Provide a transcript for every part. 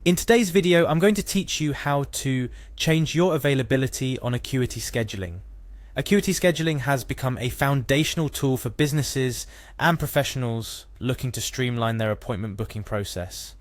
In today's video, I'm going to teach you how to change your availability on Acuity scheduling. Acuity scheduling has become a foundational tool for businesses and professionals looking to streamline their appointment booking process.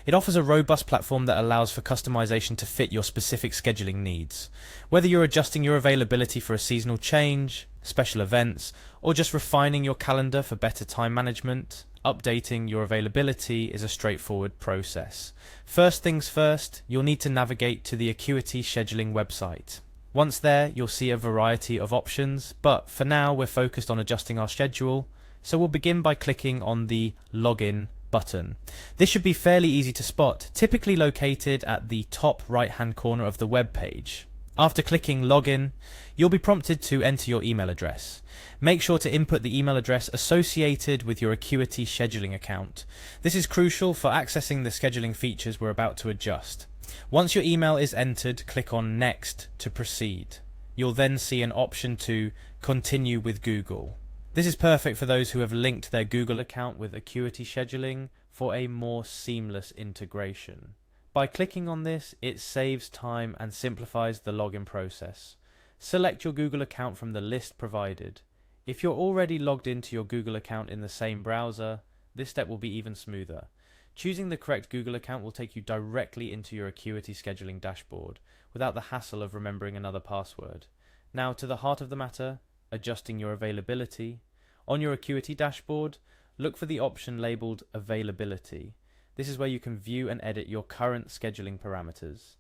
It offers a robust platform that allows for customization to fit your specific scheduling needs. Whether you're adjusting your availability for a seasonal change, special events, or just refining your calendar for better time management, updating your availability is a straightforward process. First things first, you'll need to navigate to the Acuity scheduling website. Once there, you'll see a variety of options, but for now we're focused on adjusting our schedule, so we'll begin by clicking on the Login button. This should be fairly easy to spot, typically located at the top right-hand corner of the web page. After clicking Login, you'll be prompted to enter your email address. Make sure to input the email address associated with your Acuity scheduling account. This is crucial for accessing the scheduling features we're about to adjust. Once your email is entered, click on Next to proceed. You'll then see an option to continue with Google. This is perfect for those who have linked their Google account with Acuity scheduling for a more seamless integration. By clicking on this, it saves time and simplifies the login process. Select your Google account from the list provided. If you're already logged into your Google account in the same browser, this step will be even smoother. Choosing the correct Google account will take you directly into your Acuity scheduling dashboard, without the hassle of remembering another password. Now to the heart of the matter, adjusting your availability. On your Acuity dashboard, look for the option labeled Availability. This is where you can view and edit your current scheduling parameters.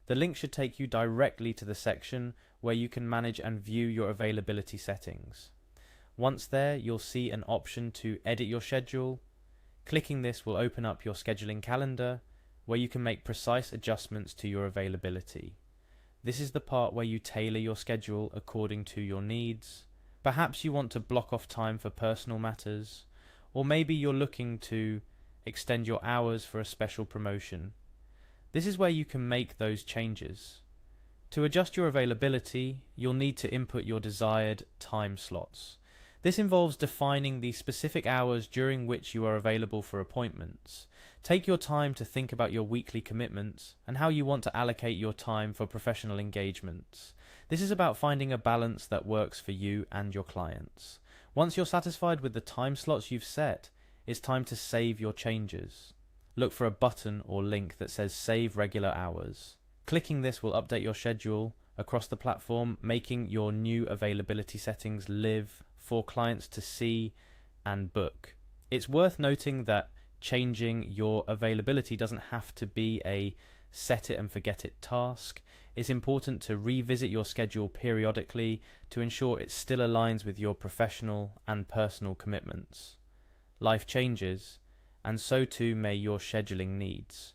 The link should take you directly to the section where you can manage and view your availability settings. Once there, you'll see an option to edit your schedule. Clicking this will open up your scheduling calendar, where you can make precise adjustments to your availability. This is the part where you tailor your schedule according to your needs. Perhaps you want to block off time for personal matters, or maybe you're looking to extend your hours for a special promotion. This is where you can make those changes. To adjust your availability, you'll need to input your desired time slots. This involves defining the specific hours during which you are available for appointments. Take your time to think about your weekly commitments and how you want to allocate your time for professional engagements. This is about finding a balance that works for you and your clients. Once you're satisfied with the time slots you've set, it's time to save your changes. Look for a button or link that says Save Regular Hours. Clicking this will update your schedule across the platform, making your new availability settings live for clients to see and book. It's worth noting that changing your availability doesn't have to be a set it and forget it task. It's important to revisit your schedule periodically to ensure it still aligns with your professional and personal commitments. Life changes, and so too may your scheduling needs.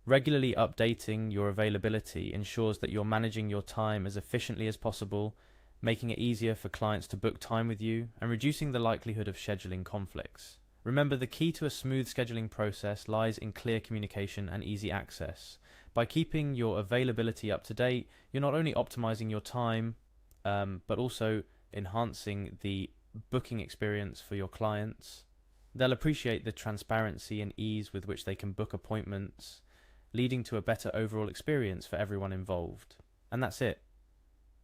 Regularly updating your availability ensures that you're managing your time as efficiently as possible, making it easier for clients to book time with you and reducing the likelihood of scheduling conflicts. Remember, the key to a smooth scheduling process lies in clear communication and easy access. By keeping your availability up to date, you're not only optimizing your time, but also enhancing the booking experience for your clients. They'll appreciate the transparency and ease with which they can book appointments, leading to a better overall experience for everyone involved. And that's it.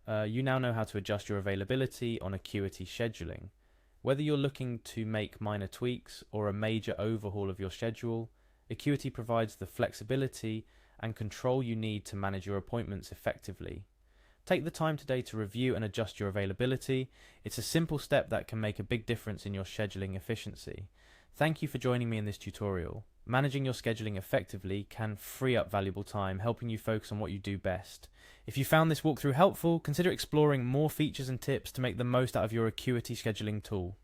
You now know how to adjust your availability on Acuity scheduling. Whether you're looking to make minor tweaks or a major overhaul of your schedule, Acuity provides the flexibility and control you need to manage your appointments effectively. Take the time today to review and adjust your availability. It's a simple step that can make a big difference in your scheduling efficiency. Thank you for joining me in this tutorial. Managing your scheduling effectively can free up valuable time, helping you focus on what you do best. If you found this walkthrough helpful, consider exploring more features and tips to make the most out of your Acuity scheduling tool.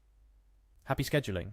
Happy scheduling!